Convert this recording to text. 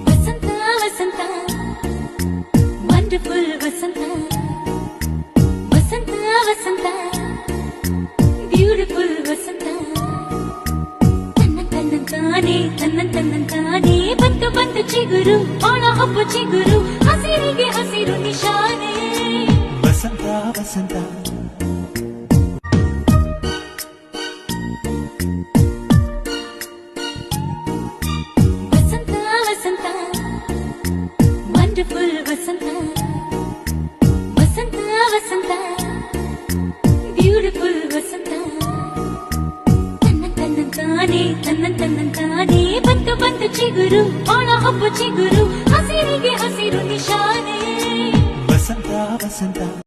ವಸಂತ ವಸಂತ wonderful ವಸಂತ ವಸಂತ ವಸಂತ beautiful ವಸಂತ ತನ್ನಂತಾನೆ ಬಂತು ಬಂತು ಚಿಗುರು ಒಣ ಹಬ್ಬ ಚಿಗುರು ಹಸಿರಿಗೆ ಹಸಿರು ನಿಶಾನೆ ವಸಂತ ವಸಂತ ವಸಂತ ವಸಂತ ವಂಡರ್ಫುಲ್ ವಸಂತ ವಸಂತ ವಸಂತ ಬ್ಯೂಟಿಫುಲ್ ವಸಂತ ತನ್ನಂತಾನೆ ಬಂತು ಬಂತು ಚಿಗುರು ಒಣ ಹಬ್ಬ ಚಿಗುರು ಹಸಿರಿಗೆ ಹಸಿರು ನಿಶಾನೆ ವಸಂತ ವಸಂತ